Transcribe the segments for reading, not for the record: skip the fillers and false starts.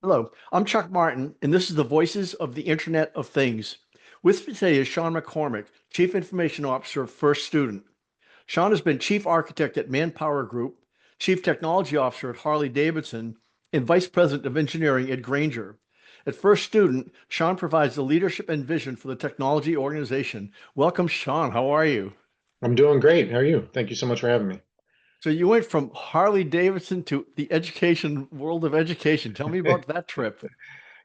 Hello, I'm Chuck Martin, and this is the Voices of the Internet of Things. With me today is Sean McCormack, Chief Information Officer of First Student. Sean has been Chief Architect at Manpower Group, Chief Technology Officer at Harley-Davidson, and Vice President of Engineering at Granger. At First Student, Sean provides the leadership and vision for the technology organization. Welcome, Sean. How are you? I'm doing great. How are you? Thank you so much for having me. So you went from Harley-Davidson to the education world of education. Tell me about that trip.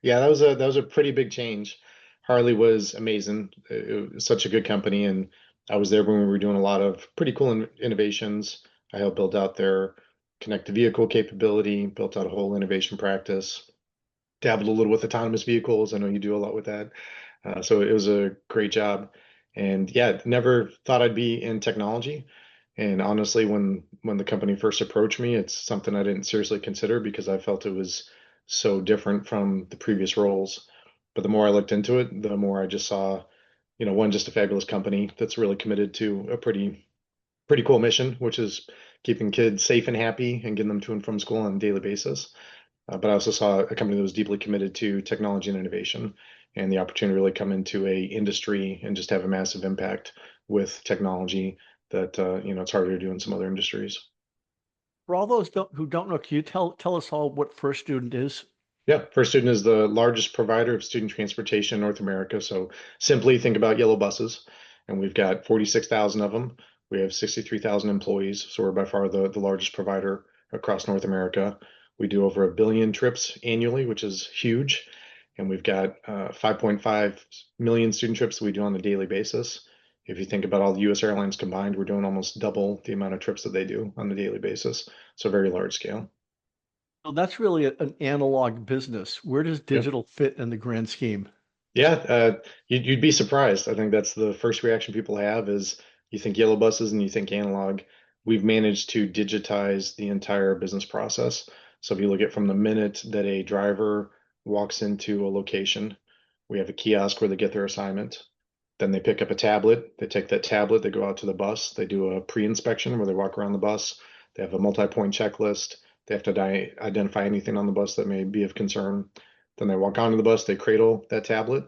Yeah, that was a pretty big change. Harley was amazing. It was such a good company, and I was there when we were doing a lot of pretty cool innovations. I helped build out their connected vehicle capability, built out a whole innovation practice, dabbled a little with autonomous vehicles. I know you do a lot with that. So it was a great job. And yeah, never thought I'd be in technology. And honestly, when the company first approached me, it's something I didn't seriously consider because I felt it was so different from the previous roles. But the more I looked into it, the more I just saw, one, just a fabulous company that's really committed to a pretty cool mission, which is keeping kids safe and happy and getting them to and from school on a daily basis. But I also saw a company that was deeply committed to technology and innovation and the opportunity to really come into a industry and just have a massive impact with technology that it's harder to do in some other industries. For all those who don't know, can you tell us all what First Student is? Yeah, First Student is the largest provider of student transportation in North America. So simply think about yellow buses, and we've got 46,000 of them. We have 63,000 employees, so we're by far the largest provider across North America. We do over 1 billion trips annually, which is huge. And we've got 5.5 million student trips that we do on a daily basis. If you think about all the US airlines combined, we're doing almost double the amount of trips that they do on a daily basis. So very large scale. Well, that's really an analog business. Where does Yep. digital fit in the grand scheme? Yeah, you'd be surprised. I think that's the first reaction people have is you think yellow buses and you think analog. We've managed to digitize the entire business process. So if you look at from the minute that a driver walks into a location, we have a kiosk where they get their assignment. Then they pick up a tablet. They take that tablet, they go out to the bus, they do a pre-inspection where they walk around the bus. They have a multi-point checklist. They have to identify anything on the bus that may be of concern. Then they walk onto the bus, they cradle that tablet.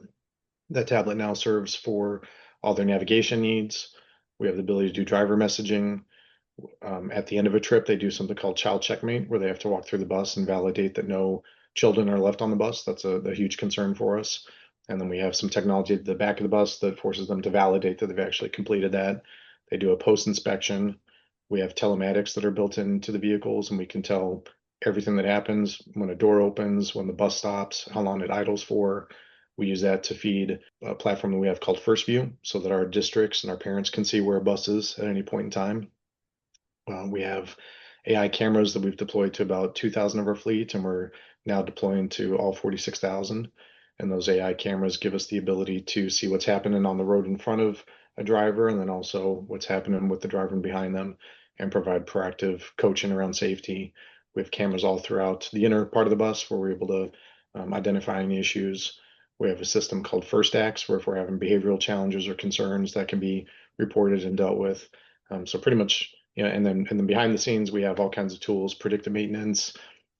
That tablet now serves for all their navigation needs. We have the ability to do driver messaging. At the end of a trip, they do something called child checkmate, where they have to walk through the bus and validate that no children are left on the bus. That's a huge concern for us. And then we have some technology at the back of the bus that forces them to validate that they've actually completed that. They do a post inspection. We have telematics that are built into the vehicles, and we can tell everything that happens when a door opens, when the bus stops, how long it idles for. We use that to feed a platform that we have called First View so that our districts and our parents can see where a bus is at any point in time. We have AI cameras that we've deployed to about 2,000 of our fleet, and we're now deploying to all 46,000. And those AI cameras give us the ability to see what's happening on the road in front of a driver and then also what's happening with the driver behind them and provide proactive coaching around safety. We have cameras all throughout the inner part of the bus where we're able to identify any issues. We have a system called First Acts where if we're having behavioral challenges or concerns that can be reported and dealt with. So pretty much, and then behind the scenes, we have all kinds of tools, predictive maintenance.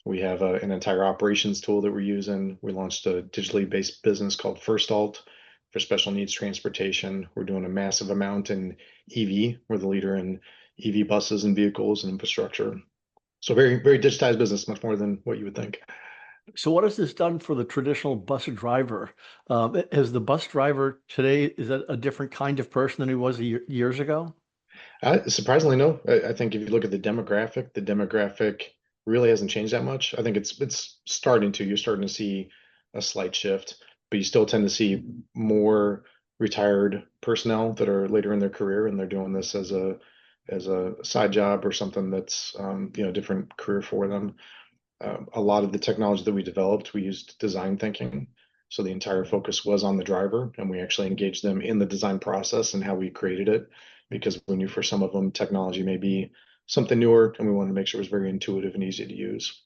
We have an entire operations tool that we're using. We launched a digitally based business called First Alt for special needs transportation. We're doing a massive amount in EV. We're the leader in EV buses and vehicles and infrastructure. So very, very digitized business, much more than what you would think. So, what has this done for the traditional bus driver? Has the bus driver today, is that a different kind of person than he was years ago? Surprisingly, no. I think if you look at the demographic really hasn't changed that much. I think it's starting to. You're starting to see a slight shift, but you still tend to see more retired personnel that are later in their career and they're doing this as a side job or something that's different career for them. A lot of the technology that we developed, we used design thinking. So the entire focus was on the driver, and we actually engaged them in the design process and how we created it, because we knew for some of them technology may be something newer, and we wanted to make sure it was very intuitive and easy to use.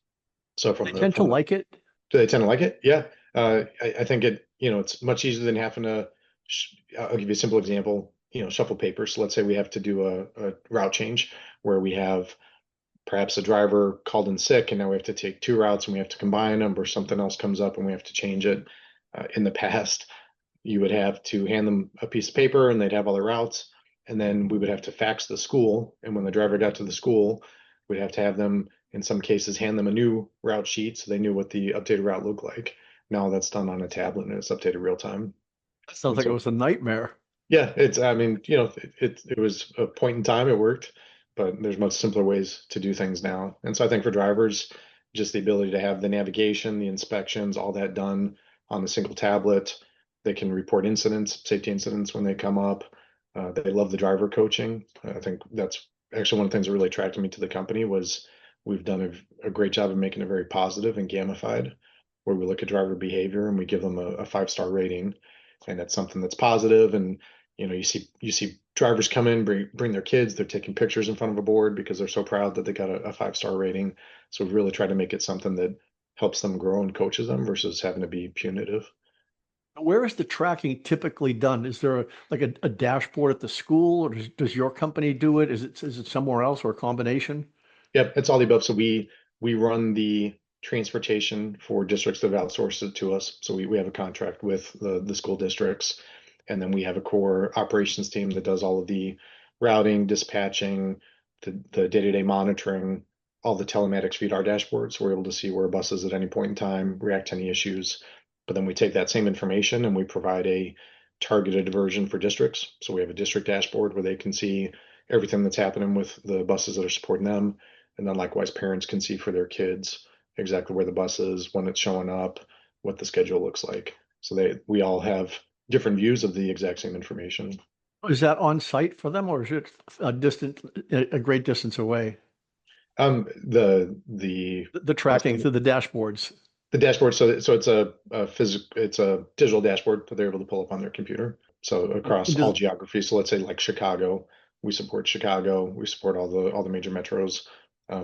So They tend to from the like it. do they tend to like it? Yeah, I think it's much easier than having to. I'll give you a simple example. Shuffle papers. So let's say we have to do a route change where we have perhaps a driver called in sick and now we have to take two routes and we have to combine them, or something else comes up and we have to change it. In the past, you would have to hand them a piece of paper and they'd have all their routes. And then we would have to fax the school. And when the driver got to the school, we'd have to have them, in some cases, hand them a new route sheet so they knew what the updated route looked like. Now that's done on a tablet and it's updated real time. That sounds And like it so was a nightmare. yeah, I mean, it was a point in time, it worked, but there's much simpler ways to do things now. And so I think for drivers, just the ability to have the navigation, the inspections, all that done on the single tablet. They can report incidents, safety incidents when they come up. They love the driver coaching. I think that's actually one of the things that really attracted me to the company was we've done a great job of making it very positive and gamified, where we look at driver behavior and we give them a 5-star rating. And that's something that's positive. And you see drivers come in, bring their kids, they're taking pictures in front of a board because they're so proud that they got a 5-star rating. So we really try to make it something that helps them grow and coaches them versus having to be punitive. Where is the tracking typically done? Is there a dashboard at the school, or does your company do it? Is it somewhere else or a combination? Yep, it's all the above. So we run the transportation for districts that have outsourced it to us. So we have a contract with the school districts, and then we have a core operations team that does all of the routing, dispatching, the day-to-day monitoring, all the telematics feed our dashboard. So we're able to see where a bus is at any point in time, react to any issues. But then we take that same information and we provide a targeted version for districts. So we have a district dashboard where they can see everything that's happening with the buses that are supporting them. And then likewise, parents can see for their kids exactly where the bus is, when it's showing up, what the schedule looks like. So we all have different views of the exact same information. Is that on site for them, or is it a great distance away? The The tracking through the dashboards. the dashboard, so it's a digital dashboard that they're able to pull up on their computer. So across all Does, geographies. So let's say like Chicago, we support Chicago, we support all the major metros.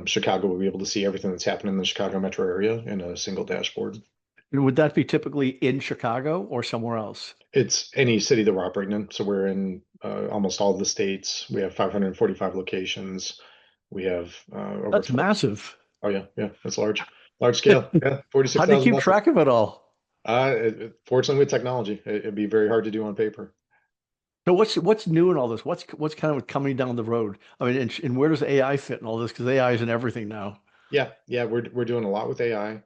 Chicago will be able to see everything that's happening in the Chicago metro area in a single dashboard. would that be typically in Chicago or somewhere else? It's any city that we're operating in. So we're in almost all of the states. We have 545 locations. We have over That's 12. massive. Oh yeah, yeah, that's large scale. Yeah, How do you 46,000 keep buses. track of it all? Fortunately, with technology, it'd be very hard to do on paper. So what's new in all this? What's kind of coming down the road? I mean, and where does AI fit in all this? Because AI is in everything now. Yeah, yeah, we're doing a lot with AI.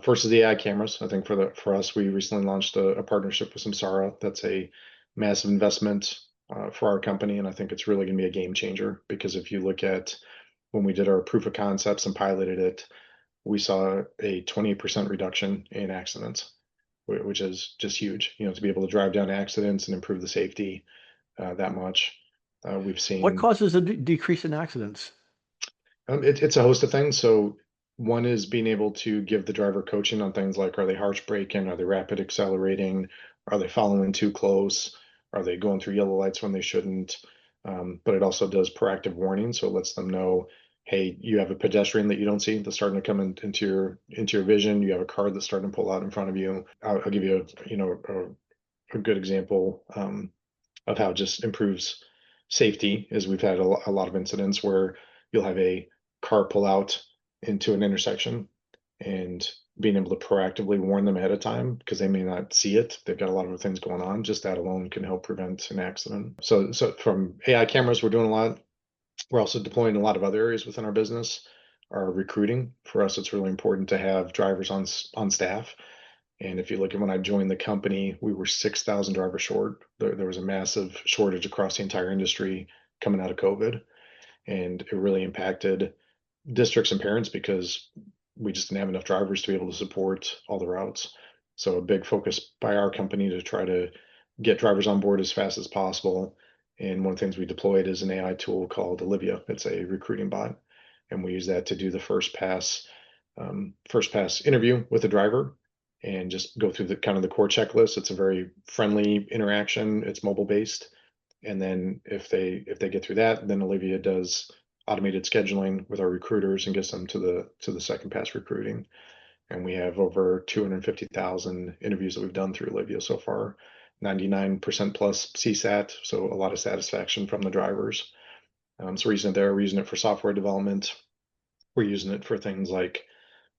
First is the AI cameras. I think for us, we recently launched a partnership with Samsara. That's a massive investment for our company, and I think it's really going to be a game changer because if you look at when we did our proof of concepts and piloted it, we saw a 28% reduction in accidents, which is just huge. To be able to drive down accidents and improve the safety that much. We've What seen causes a decrease in accidents? it's a host of things. So one is being able to give the driver coaching on things like, are they harsh braking? Are they rapid accelerating? Are they following too close? Are they going through yellow lights when they shouldn't? But it also does proactive warning, so it lets them know, hey, you have a pedestrian that you don't see that's starting to come into your vision. You have a car that's starting to pull out in front of you. I'll give you a good example. Of how it just improves safety is we've had a lot of incidents where you'll have a car pull out into an intersection and being able to proactively warn them ahead of time because they may not see it. They've got a lot of things going on. Just that alone can help prevent an accident. So from AI cameras, we're doing a lot. We're also deploying a lot of other areas within our business. Our recruiting, for us, it's really important to have drivers on staff. And if you look at when I joined the company, we were 6,000 drivers short. There was a massive shortage across the entire industry coming out of COVID. And it really impacted districts and parents because we just didn't have enough drivers to be able to support all the routes. So a big focus by our company to try to get drivers on board as fast as possible. And one of the things we deployed is an AI tool called Olivia. It's a recruiting bot, and we use that to do the first pass interview with the driver and just go through the kind of the core checklist. It's a very friendly interaction. It's mobile based, and then if they get through that, then Olivia does automated scheduling with our recruiters and gets them to the second pass recruiting. And we have over 250,000 interviews that we've done through Olivia so far, 99% plus CSAT, so a lot of satisfaction from the drivers. So we're using it there. We're using it for software development. We're using it for things like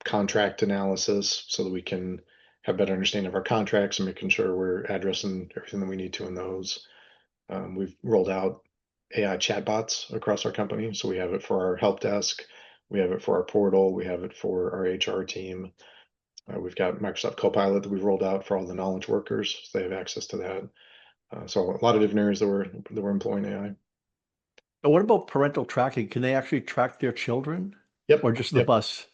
contract analysis so that we can have better understanding of our contracts and making sure we're addressing everything that we need to in those. We've rolled out AI chatbots across our company. So we have it for our help desk, we have it for our portal, we have it for our HR team. We've got Microsoft Copilot that we've rolled out for all the knowledge workers, so they have access to that. So a lot of different areas that we're employing AI. But what about parental tracking? Can they actually track their children Yep, or just the yep, bus?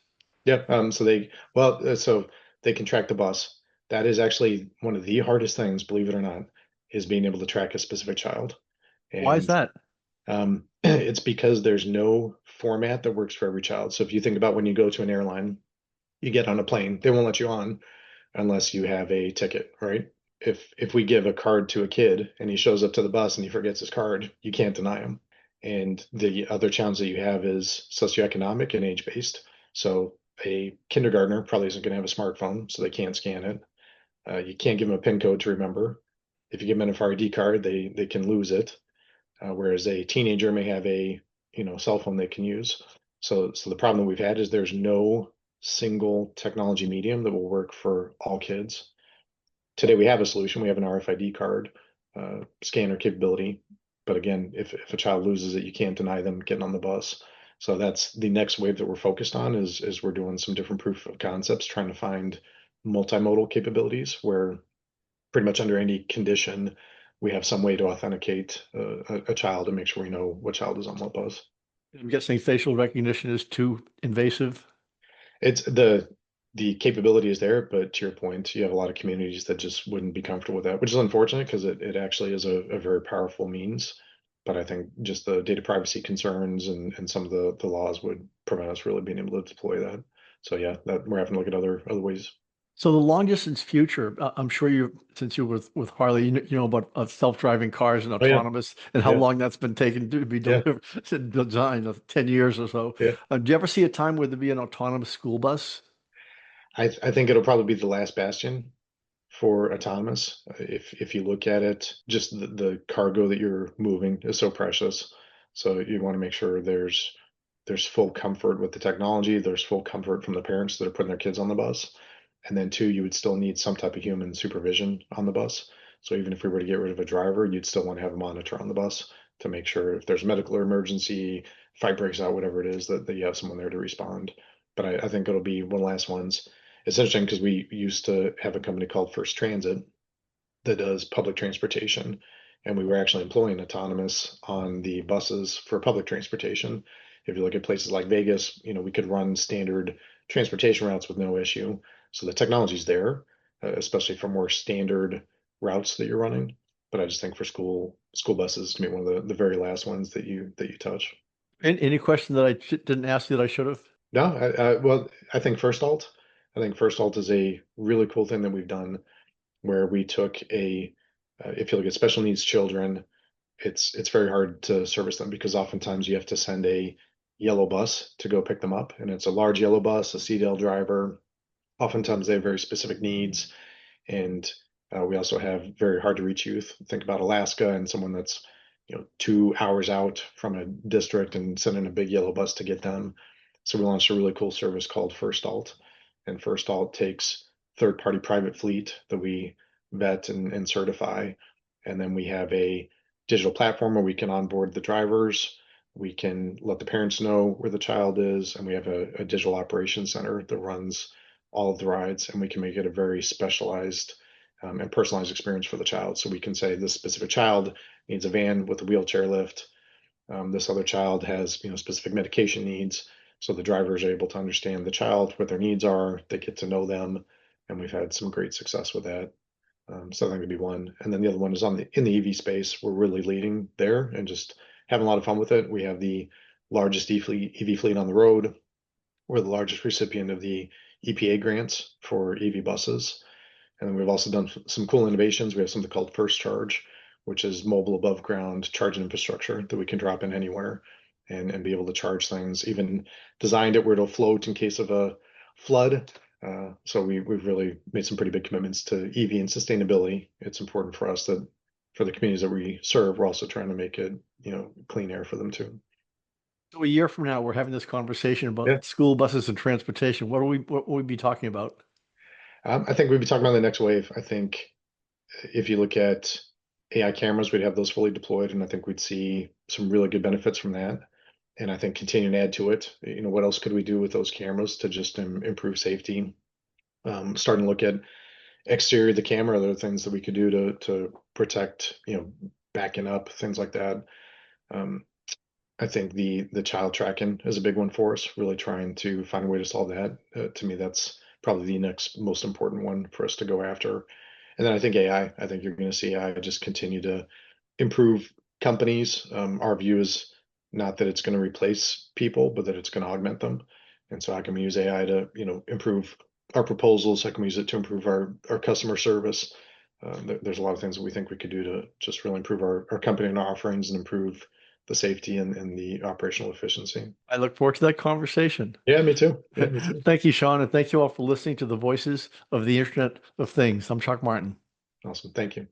yep. So they can track the bus. That is actually one of the hardest things, believe it or not, is being able to track a specific child. Why is And that? it's because there's no format that works for every child. So if you think about when you go to an airline, you get on a plane, they won't let you on unless you have a ticket, right? If we give a card to a kid and he shows up to the bus and he forgets his card, you can't deny him. And the other challenge that you have is socioeconomic and age based. So a kindergartner probably isn't going to have a smartphone, so they can't scan it. You can't give them a PIN code to remember. If you give them an FRID card, they can lose it. Whereas a teenager may have a cell phone they can use. So the problem that we've had is there's no single technology medium that will work for all kids. Today we have a solution. We have an RFID card scanner capability. But again, if a child loses it, you can't deny them getting on the bus. So that's the next wave that we're focused on is we're doing some different proof of concepts, trying to find multimodal capabilities where pretty much under any condition, we have some way to authenticate a child and make sure we know what child is on what bus. I'm guessing facial recognition is too invasive. It's the capability is there, but to your point, you have a lot of communities that just wouldn't be comfortable with that, which is unfortunate because it actually is a very powerful means. But I think just the data privacy concerns and some of the laws would prevent us really being able to deploy that. So yeah, that we're having to look at other ways. So the long distance future, I'm sure you, since you were with Harley, you know about self-driving cars and Oh yeah, autonomous and how yeah, long that's been taken to be yeah, delivered, designed of 10 years or so. yeah. Do you ever see a time where there'd be an autonomous school bus? I think it'll probably be the last bastion for autonomous. If you look at it, just the cargo that you're moving is so precious. So you want to make sure there's full comfort with the technology, there's full comfort from the parents that are putting their kids on the bus. And then two, you would still need some type of human supervision on the bus. So even if we were to get rid of a driver, you'd still want to have a monitor on the bus to make sure if there's a medical emergency, fight breaks out, whatever it is, that you have someone there to respond. But I think it'll be one of the last ones. It's interesting because we used to have a company called First Transit that does public transportation, and we were actually employing autonomous on the buses for public transportation. If you look at places like Vegas, we could run standard transportation routes with no issue. So the technology's there, especially for more standard routes that you're running. But I just think for school buses to be one of the very last ones that you touch. Any question that I didn't ask you that I should have? No, well, I think First Alt. I think First Alt is a really cool thing that we've done where we took if you look at special needs children, it's very hard to service them because oftentimes you have to send a yellow bus to go pick them up, and it's a large yellow bus, a CDL driver. Oftentimes they have very specific needs, and we also have very hard to reach youth. Think about Alaska and someone that's 2 hours out from a district and sending a big yellow bus to get them. So we launched a really cool service called First Alt, and First Alt takes third-party private fleet that we vet and certify, and then we have a digital platform where we can onboard the drivers. We can let the parents know where the child is, and we have a digital operations center that runs all of the rides, and we can make it a very specialized and personalized experience for the child. So we can say this specific child needs a van with a wheelchair lift. This other child has specific medication needs. So the drivers are able to understand the child, what their needs are. They get to know them, and we've had some great success with that. So I think it'd be one, and then the other one is in the EV space. We're really leading there and just having a lot of fun with it. We have the largest EV fleet on the road. We're the largest recipient of the EPA grants for EV buses. And then we've also done some cool innovations. We have something called First Charge, which is mobile above ground charging infrastructure that we can drop in anywhere and be able to charge things. Even designed it where it'll float in case of a flood. So we've really made some pretty big commitments to EV and sustainability. It's important for us that for the communities that we serve, we're also trying to make it, clean air for them too. So a year from now, we're having this conversation Yeah. about school buses and transportation. What will we be talking about? I think we'd be talking about the next wave. I think if you look at AI cameras, we'd have those fully deployed, and I think we'd see some really good benefits from that. And I think continue to add to it. What else could we do with those cameras to just improve safety? Starting to look at exterior of the camera, other things that we could do to protect, backing up, things like that. Um, I think the child tracking is a big one for us, really trying to find a way to solve that. To me, that's probably the next most important one for us to go after. And then I think AI, I think you're going to see AI just continue to improve companies. Our view is not that it's going to replace people, but that it's going to augment them. And so how can we use AI to, improve our proposals? How can we use it to improve our customer service? There's a lot of things that we think we could do to just really improve our company and our offerings and improve the safety and the operational efficiency. I look forward to that conversation. Yeah, me too. Yeah, me too. Thank you, Sean, and thank you all for listening to the Voices of the Internet of Things. I'm Chuck Martin. Awesome. Thank you.